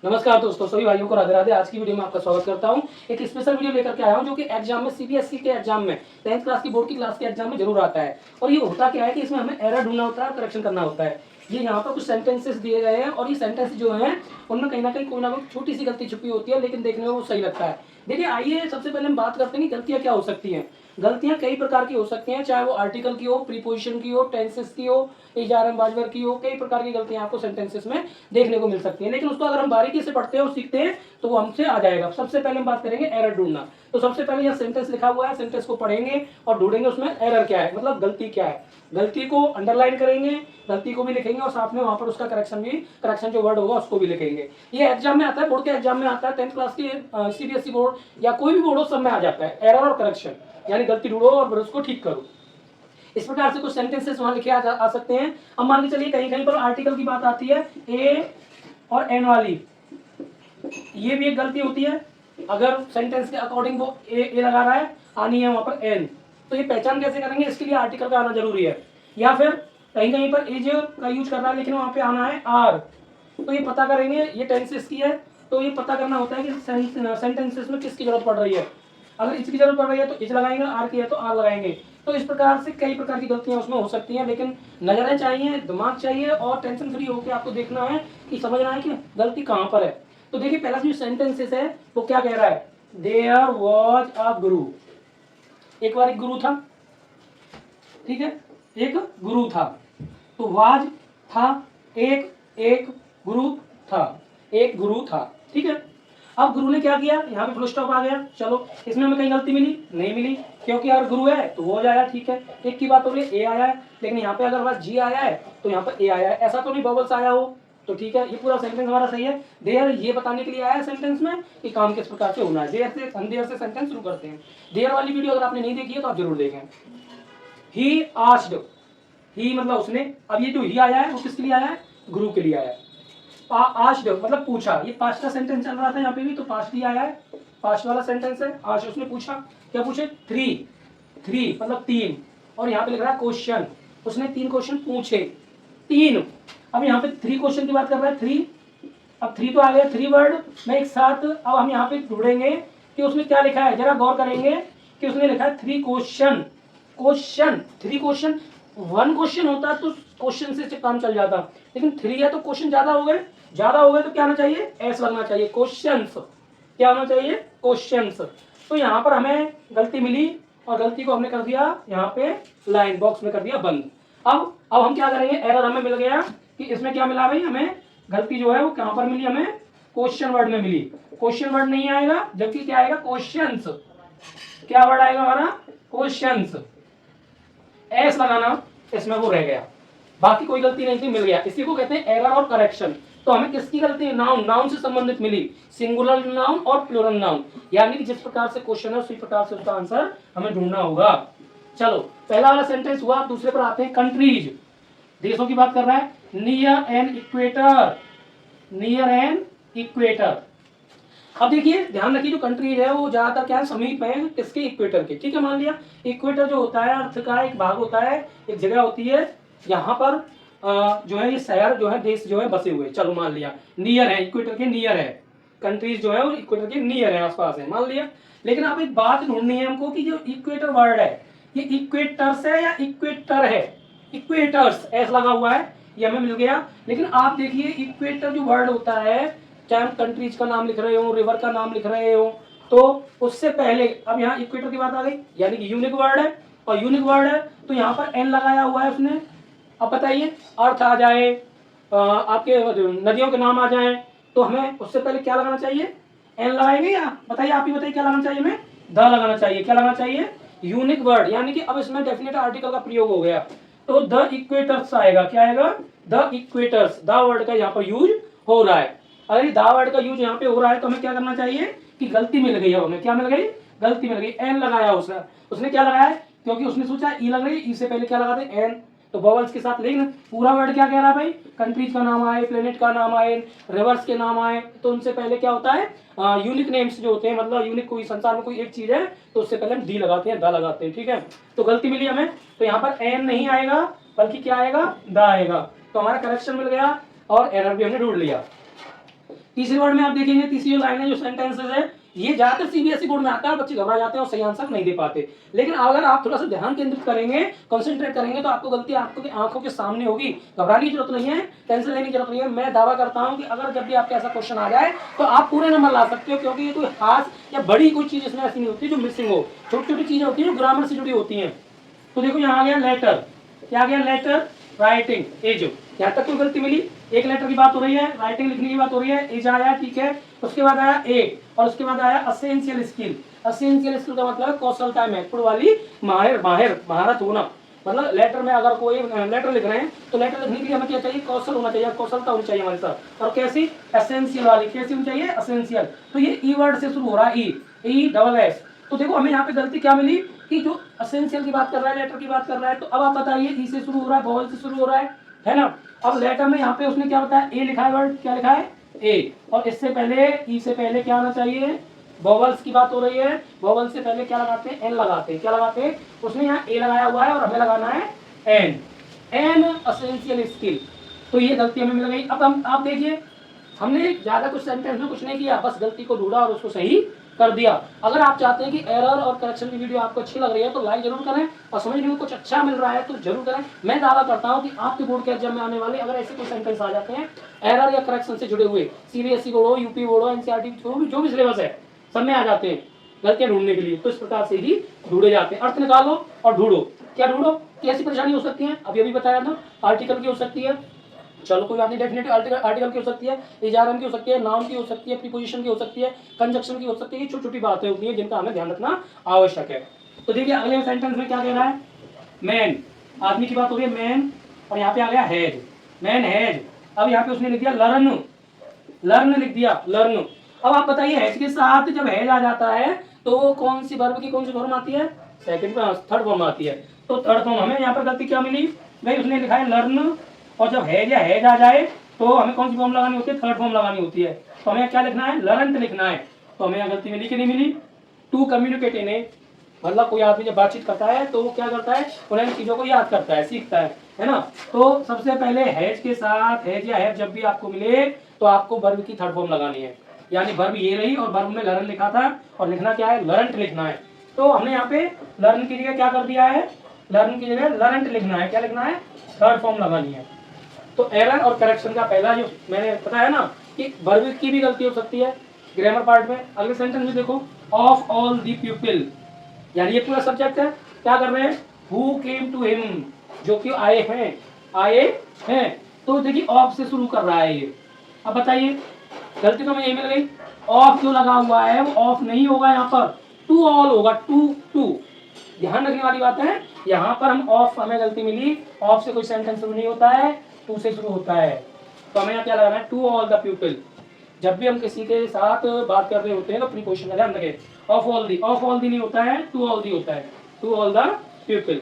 नमस्कार दोस्तों, सभी भाइयों को राधे राधे। आज की वीडियो में आपका स्वागत करता हूं। एक स्पेशल वीडियो लेकर के आया हूं जो कि एग्जाम में सीबीएसई के एग्जाम में 10th क्लास की बोर्ड की क्लास के एग्जाम में जरूर आता है। और ये होता क्या है कि इसमें हमें एरर ढूंढना होता है और करेक्शन करना होता है। ये यहाँ पर कुछ सेंटेंसेस दिए गए हैं और ये सेंटेंस जो हैं उनमें कहीं ना कोई छोटी सी गलती छुपी होती है, लेकिन देखने में वो सही लगता है। देखिए, आइए सबसे पहले हम बात करते हैं कि गलतियाँ क्या हो सकती हैं। गलतियां कई प्रकार की हो सकती हैं, चाहे वो आर्टिकल की हो, प्रीपोजिशन की हो, टेंसेस की हो, इजार बाजवर की हो। कई प्रकार की गलतियां आपको सेंटेंसेस में देखने को मिल सकती हैं, लेकिन उसको अगर हम बारीकी से पढ़ते हैं और सीखते हैं तो वो हमसे आ जाएगा। सबसे पहले हम बात करेंगे एरर ढूंढना। तो सबसे पहले यह सेंटेंस लिखा हुआ है, सेंटेंस को पढ़ेंगे और ढूंढेंगे उसमें एरर क्या है, मतलब गलती क्या है। गलती को अंडरलाइन करेंगे, गलती को भी लिखेंगे और साथ में वहां पर उसका करेक्शन जो वर्ड होगा उसको भी लिखेंगे। ये एग्जाम में आता है, बोर्ड के एग्जाम में आता है, 10th क्लास की सीबीएसई बोर्ड या कोई भी बोर्ड हो, सब में आ जाता है एरर और करेक्शन, यानी गलती ढूंढो और फिर उसको ठीक करो। इस प्रकार से कुछ सेंटेंसेस वहां लिखे आ सकते हैं। अब मान के चलिए कहीं कहीं पर आर्टिकल की बात आती है, ए और एन वाली, ये भी एक गलती होती है। अगर सेंटेंस के अकॉर्डिंग वो ए लगा रहा है, आनी है वहां पर एन, तो ये पहचान कैसे करेंगे, इसके लिए आर्टिकल का आना जरूरी है। या फिर कहीं कहीं पर एज का यूज कर रहा है लेकिन वहां पे आना है आर, तो ये पता करेंगे, ये टेंसेस की है तो ये पता करना होता है कि सेंटेंसेस में किसकी जरूरत पड़ रही है। अगर इसकी जरूरत पड़ रही है तो इज लगाएंगे, आर की है तो आर लगाएंगे। तो इस प्रकार से कई प्रकार की गलतियां उसमें हो सकती हैं, लेकिन नजरें चाहिए, दिमाग चाहिए और टेंशन फ्री होकर आपको देखना है कि समझना है कि गलती कहां पर है। तो देखिए, पहला जो सेंटेंसेस है वो क्या कह रहा है, देयर वॉज अ गुरु। एक बार एक गुरु था, ठीक है, एक गुरु था, तो वाज था, एक गुरु था, एक गुरु था, ठीक है। अब गुरु ने क्या किया, यहाँ पे फुल स्टॉप आ गया। चलो, इसमें हमें कहीं गलती मिली नहीं मिली, क्योंकि अगर गुरु है तो वो हो जाएगा, ठीक है। एक की बात हो रही है, ए आया है, लेकिन यहाँ पे अगर बस जी आया है तो यहाँ पर ए आया है, ऐसा तो नहीं बबल्स आया हो, तो ठीक है, ये पूरा सेंटेंस हमारा सही है। देयर ये बताने के लिए आया है सेंटेंस में कि काम किस प्रकार से होना है। देयर से सेंटेंस शुरू करते हैं। देयर वाली वीडियो अगर आपने नहीं देखी है तो आप जरूर देखें। ही आस्क्ड, ही मतलब उसने, अब ये जो ही आया है वो किसके लिए आया है, गुरु के लिए आया है। आस्क्ड मतलब पूछा, ये पास्ट का सेंटेंस चल रहा था यहाँ पे भी, तो पास्ट ही आया है, पास्ट वाला सेंटेंस है। आज उसने पूछा, क्या पूछे, थ्री मतलब तीन, और यहाँ पे लिख रहा है क्वेश्चन, उसने 3 क्वेश्चन पूछे, 3। अब यहाँ पे 3 क्वेश्चन की बात कर रहा है, 3। अब 3 तो आ गया, 3 वर्ड में एक साथ। अब हम यहाँ पे ढूंढेंगे कि उसने क्या लिखा है, जरा गौर करेंगे कि उसने लिखा है 3 क्वेश्चन, 3 क्वेश्चन। 1 क्वेश्चन होता तो क्वेश्चन से काम चल जाता, लेकिन 3 है तो क्वेश्चन ज्यादा हो गए, तो क्या आना चाहिए, एस लगना चाहिए, क्वेश्चंस। क्या होना चाहिए, क्वेश्चंस। तो यहाँ पर हमें गलती मिली और गलती को हमने कर दिया यहाँ पे लाइन बॉक्स में कर दिया बंद। अब हम क्या करेंगे, एरर हमें मिल गया कि इसमें क्या मिला भाई, हमें गलती जो है वो कहां पर मिली, हमें क्वेश्चन वर्ड में मिली। क्वेश्चन वर्ड नहीं आएगा, जबकि क्या आएगा, क्वेश्चंस। क्या वर्ड आएगा हमारा, क्वेश्चंस। एस लगाना इसमें वो रह गया, बाकी कोई गलती नहीं थी, मिल गया। इसी को कहते हैं एरर और करेक्शन। तो हमें किसकी गलती है, नाउन से संबंधित मिली, सिंगुलर नाउन और प्लूरल नाउन, यानी कि जिस प्रकार से क्वेश्चन है उसी प्रकार से उसका आंसर हमें ढूंढना होगा। चलो, पहला वाला सेंटेंस हुआ। दूसरे पर आते हैं, कंट्रीज, देशों की बात कर रहा है। Near an equator, near an equator. अब देखिए, ध्यान रखिए, जो कंट्रीज है वो ज्यादातर क्या है, समीप है किसके, इक्वेटर के, ठीक है। मान लिया इक्वेटर जो होता है अर्थ का एक भाग होता है, एक जगह होती है, यहाँ पर जो है ये शहर जो है, देश जो है बसे हुए। चलो मान लिया नियर है, इक्वेटर के नियर है, कंट्रीज जो है वो इक्वेटर के नियर है, आसपास है, मान लिया। लेकिन अब एक बात ढूंढनी है हमको कि जो इक्वेटर वर्ड है ये इक्वेटर्स है या इक्वेटर है। इक्वेटर्स एस लगा हुआ है, ये हमें मिल गया। लेकिन आप देखिए, इक्वेटर जो वर्ड होता है, चाहे हम कंट्रीज का नाम लिख रहे हो, रिवर का नाम लिख रहे हो, तो उससे पहले अब यहाँ इक्वेटर की बात आ गई, यानी कि यूनिक वर्ड है, और यूनिक वर्ड है तो यहाँ पर एन लगाया हुआ है उसने। अब बताइए, अर्थ आ जाए, आपके नदियों के नाम आ जाए, तो हमें उससे पहले क्या लगाना चाहिए, एन लगाएंगे या बताइए, आप ही बताइए क्या लगाना चाहिए, हमें द लगाना चाहिए। क्या लगाना चाहिए, यूनिक वर्ड, यानी कि अब इसमें डेफिनेट आर्टिकल का प्रयोग हो गया, तो द इक्वेटर्स आएगा। क्या आएगा, द इक्वेटर्स, द वर्ड का यहाँ पर यूज हो रहा है। अगर द वर्ड का यूज यहाँ पे हो रहा है तो हमें क्या करना चाहिए कि गलती मिल गई है, हमें क्या मिल गई, गलती मिल गई। एन लगाया उसने क्या लगाया है, क्योंकि उसने सोचा ई लग रही, ई से पहले क्या लगाते, एन, तो बबल्स के साथ। लेकिन पूरा वर्ड क्या कह रहा है भाई, कंट्रीज का नाम आए, प्लेनेट का नाम आए, रिवर्स के नाम आए, तो उनसे पहले क्या होता है, यूनिक नेम्स जो होते हैं, मतलब यूनिक कोई संसार में कोई एक चीज है तो उससे पहले हम डी लगाते हैं, द लगाते हैं, ठीक है। तो गलती मिली हमें, तो यहाँ पर एन नहीं आएगा बल्कि क्या आएगा, द आएगा। तो हमारा करेक्शन मिल गया और एरर भी हमने ढूंढ लिया। तीसरे वर्ड में आप देखेंगे, तीसरी जो लाइन है, जो सेंटेंसेस है, ये ज्यादातर सीबीएसई बोर्ड में आता है, बच्चे घबरा जाते हैं और सही आंसर नहीं दे पाते। लेकिन अगर आप थोड़ा सा ध्यान केंद्रित करेंगे, कंसंट्रेट करेंगे, तो आपको गलती आपको आंखों के सामने होगी। घबराने की जरूरत नहीं है, टेंशन लेने की जरूरत नहीं है। मैं दावा करता हूं कि अगर जब भी आपके ऐसा क्वेश्चन आ जाए तो आप पूरे नंबर ला सकते हो, क्योंकि ये कोई खास या बड़ी कोई चीज इसमें ऐसी नहीं होती जो मिसिंग हो। छोटी छोटी चीजें होती हैं जो ग्रामर से जुड़ी होती हैं। तो देखो यहाँ आ गया लेटर, क्या आ गया लेटर, राइटिंग, एज। यहाँ तक कोई गलती मिली? एक लेटर की बात हो रही है, राइटिंग लिखने की बात हो रही है, एज आया, ठीक है। उसके बाद आया ए, और उसके बाद आया असेंशियल स्किल। असेंशियल स्किल का मतलब कौशलता, महत्वपूर्ण वाली, माहिर, महारत होना। मतलब लेटर में अगर कोई लेटर लिख रहे हैं तो लेटर लिखने के लिए हमें क्या चाहिए? कौशल होना चाहिए, कौशलता होनी चाहिए हमारे साथ। और कैसी? एसेंशियल वाली। कैसी होनी चाहिए? एसेंशियल। तो ये ई वर्ड से शुरू हो रहा है, ई डबल एस। तो देखो हमें यहाँ पे गलती क्या मिली कि जो एसेंशियल की बात कर रहा है, लेटर की बात कर रहा है, तो अब आप बताइए, ई से शुरू हो रहा है, वॉवल से शुरू हो रहा है ना। अब लेटर में यहाँ पे उसने क्या बताया? ए लिखा है, वर्ड क्या लिखा है? ए। और इससे पहले, ई से पहले क्या आना चाहिए? वॉवल्स की बात हो रही है, वॉवल से पहले क्या लगाते हैं? एन लगाते हैं। क्या लगाते हैं? उसने यहाँ ए लगाया हुआ है और हमें लगाना है एन। An essential skill. तो ये गलती हमें मिल गई। अब हम आप देखिए, हमने ज्यादा कुछ सेंटेंस में कुछ नहीं किया, बस गलती को ढूंढा और उसको सही कर दिया। अगर आप चाहते हैं कि एरर और करेक्शन की वीडियो आपको अच्छी लग रही है तो लाइक जरूर करें, और समझने में कुछ अच्छा मिल रहा है तो जरूर करें। मैं दावा करता हूं कि आपके बोर्ड के एग्जाम में आने वाले अगर ऐसे कोई सेंटेंस आ जाते हैं एरर या करेक्शन से जुड़े हुए, सीबीएसई बोर्ड हो, यूपी बोर्ड हो, एनसीईआरटी जो भी सिलेबस है, सब में आ जाते हैं गलतियां ढूंढने के लिए, तो इस प्रकार से ही ढूंढे जाते हैं। अर्थ निकालो और ढूंढो। क्या ढूंढो? कैसी परेशानी हो सकती है? अभी बताया था, आर्टिकल की हो सकती है, चलो कोई बात नहीं, डेफिनेटली आर्टिकल की हो सकती है, इजारम की हो सकती है, नाउन की हो सकती है, प्रीपोजिशन की हो सकती है, कंजक्शन की हो सकती है। ये छोटी छोटी बातें होती हैं जिनका हमें ध्यान रखना आवश्यक है। तो देखिए अगले सेंटेंस में क्या कह रहा है? मैन, आदमी की बात हो रही है, मैन, और यहाँ पे आ गया हैज, मैन हैज। अब यहाँ पे उसने लिख दिया लर्न, लर्न लिख दिया, लर्न। अब आप बताइए, हैज के साथ जब हैज आ जाता है तो कौन सी वर्ब की कौन सी फॉर्म आती है? सेकंड, थर्ड फॉर्म आती है। तो थर्ड फॉर्म हमें यहाँ पर गलती क्या मिली भाई? उसने लिखा है लर्न, और जब हैज या हैज आ जाए तो हमें कौन सी फॉर्म लगानी होती है? थर्ड फॉर्म लगानी होती है। तो हमें क्या लिखना है? लर्नट लिखना है। तो हमें यहाँ गलती मिली कि नहीं मिली? टू कम्युनिकेट इन ए, मतलब कोई आदमी जब बातचीत करता है तो वो क्या करता है? उन्हें चीजों को याद करता है, सीखता है ना। तो सबसे पहले हैज के साथ हैज या हैव जब भी आपको मिले तो आपको वर्ब की थर्ड फॉर्म लगानी है। यानी वर्ब ये रही और वर्ब में लर्न लिखा था और लिखना क्या है? लर्नट लिखना है। तो हमने यहाँ पे लर्न की जगह क्या कर दिया है? लर्न की जगह लर्नट लिखना है। क्या लिखना है? थर्ड फॉर्म लगानी है। तो एरर और करेक्शन का पहला जो मैंने बताया ना कि वर्ब की भी गलती हो सकती है ग्रामर पार्ट में। अगले सेंटेंस में देखो, ऑफ ऑल दी पीपल, यानी ये पूरा सब्जेक्ट है। क्या कर रहे हैं? हु केम टू हिम, जो कि आए हैं, आए हैं। तो देखिए ऑफ से शुरू कर रहा है ये। अब बताइए, गलती तो हमें यही मिल गई। ऑफ जो लगा हुआ है वो ऑफ नहीं होगा, यहाँ पर टू ऑल होगा, टू टू। ध्यान रखने वाली बात है, यहाँ पर हम ऑफ, हमें गलती मिली, ऑफ से कोई सेंटेंस शुरू नहीं होता है, टू से शुरू होता है। तो हमें यहाँ क्या लगाना है? To all the people. जब भी हम किसी के साथ बात कर रहे होते हैं तो प्रीपोजिशन का ध्यान रखें। Of all the, of all the नहीं होता है, टू ऑल दी होता है, टू ऑल द पीपल।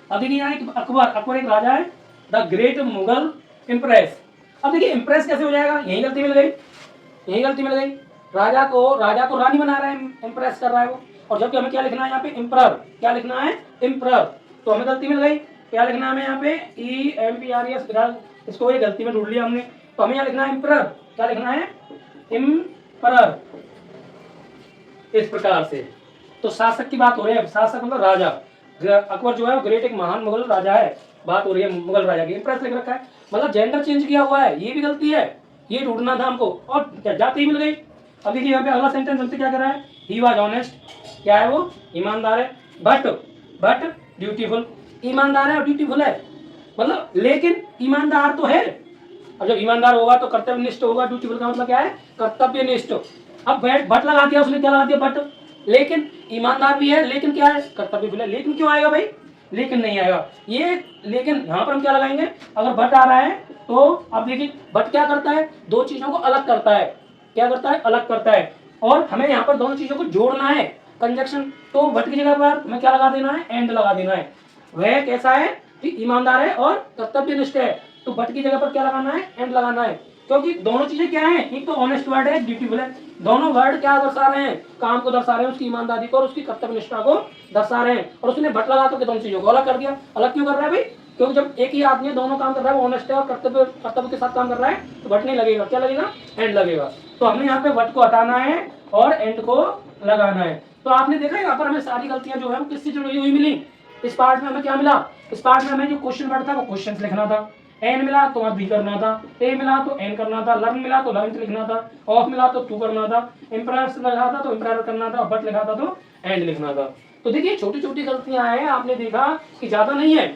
अब देखिए यहाँ एक अकबर, अकबर एक राजा है, द ग्रेट मुगल इम्प्रेस। अब देखिए इम्प्रेस कैसे हो जाएगा? यही गलती मिल गई, यही गलती मिल गई। राजा को रानी बना रहा है, इम्प्रेस कर रहा है वो। और जबकि हमें क्या लिखना है यहाँ पे? इम्परर। क्या लिखना है? इम्परर। तो हमें गलती मिल गई। क्या लिखना है हमें यहाँ पे? EMPRES। इसको ये गलती में ढूंढ लिया हमने। तो हमें यहाँ लिखना है इम्परर। क्या लिखना है? इम्परर, इस प्रकार से। तो शासक की बात हो रही है, शासक मतलब राजा। अकबर जो है वो ग्रेट, एक महान मुगल राजा है, बात हो रही है मुगल राजा की। इम्प्रेस लिख रखा है, मतलब जेंडर चेंज किया हुआ है, ये भी गलती है, ये ढूंढना था हमको और जाते ही मिल गई। अब देखिए यहाँ पे अगला सेंटेंस हमसे क्या कर रहा है? ही वाज ऑनेस्ट, क्या है वो? ईमानदार है। बट ड्यूटीफुल, ईमानदार है और ड्यूटीफुल है, मतलब लेकिन ईमानदार तो है। अब जब ईमानदार होगा तो कर्तव्यनिष्ठ होगा, ड्यूटीफुल का मतलब क्या है? कर्तव्यनिष्ठ। अब बट लगा दिया उसने, क्या लगा दिया? बट। लेकिन ईमानदार भी है, लेकिन क्या है? कर्तव्यनिष्ठ है। लेकिन क्यों आएगा भाई? लेकिन नहीं आएगा ये, लेकिन यहाँ पर हम क्या लगाएंगे? अगर बट आ रहा है तो अब देखिए बट क्या करता है? दो चीजों को अलग करता है। क्या करता है? अलग करता है। और हमें यहाँ पर दोनों चीजों को जोड़ना है, कंजक्शन। तो बट की जगह पर हमें क्या लगा देना है? एंड लगा देना है। वह कैसा है? कि ईमानदार है और कर्तव्यनिष्ठ है। तो बट की जगह पर क्या लगाना है? एंड लगाना है। क्योंकि दोनों चीजें क्या है? एक तो ऑनेस्ट वर्ड है, ड्यूटीफुल है। दोनों वर्ड क्या दर्शा रहे हैं? काम को दर्शा रहे हैं, उसकी ईमानदारी को और उसकी कर्तव्यनिष्ठा को दर्शा रहे हैं। और उसने बट लगा करके दोनों चीजों को अलग कर दिया। अलग क्यों कर रहा है भाई? क्योंकि जब एक ही आदमी दोनों काम कर रहा है, वो ऑनेस्ट है और कर्तव्य के साथ काम कर रहा है, तो वट नहीं लगेगा, क्या लगेगा, एंड लगेगा। तो हमें यहाँ पे वट को हटाना है और एंड को लगाना है। तो आपने देखा यहाँ पर हमें सारी गलतियां जो है वो किससे जुड़ी हुई मिली। इस पार्ट में हमें क्या मिला, इस पार्ट में हमें जो क्वेश्चन वर्ड था वो क्वेश्चन लिखना था, एन मिला तो वहां बी करना था, ए मिला तो एन करना था, लर्न मिला तो लर्न लिखना था, ऑफ मिला तो टू करना था, एम्पायर लगा था तो एम्पायर करना था, बट लिखा था तो एंड लिखना था। तो देखिए छोटी छोटी गलतियां हैं, आपने देखा कि ज्यादा नहीं है।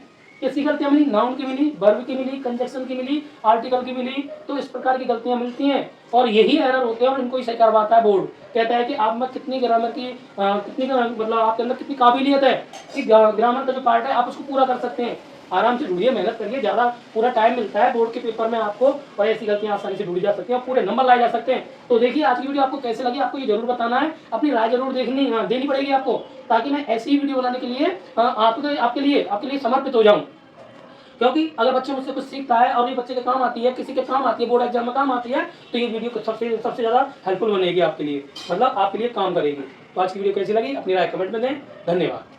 किसकी गलतियां मिली, नाउन की मिली, वर्ब की मिली, कंजक्शन की मिली, आर्टिकल की मिली। तो इस प्रकार की गलतियां मिलती हैं और यही एरर होते हैं और इनको ही सही करवाता है बोर्ड। कहता है कि आप में कितनी ग्रामर की कितनी मतलब आपके अंदर कितनी काबिलियत है कि ग्रामर का जो पार्ट है आप उसको पूरा कर सकते हैं। आराम से ढूंढिए, मेहनत करिए, ज्यादा पूरा टाइम मिलता है बोर्ड के पेपर में आपको, और ऐसी गलतियां आसानी से ढूंढी जा सकती हैं और पूरे नंबर लाए जा सकते हैं। तो देखिए आज की वीडियो आपको कैसे लगी, आपको ये जरूर बताना है, अपनी राय जरूर देनी पड़ेगी आपको, ताकि मैं ऐसी ही वीडियो बनाने के लिए आपके लिए समर्पित हो जाऊं। क्योंकि अगर बच्चे मुझसे कुछ सीखता है और ये बच्चे के काम आती है, किसी के काम आती है, बोर्ड एग्जाम में काम आती है, तो ये वीडियो सबसे ज्यादा हेल्पफुल बनेगी आपके लिए, मतलब आपके लिए काम करेगी। तो आज की वीडियो कैसी लगी अपनी राय कमेंट में दें। धन्यवाद।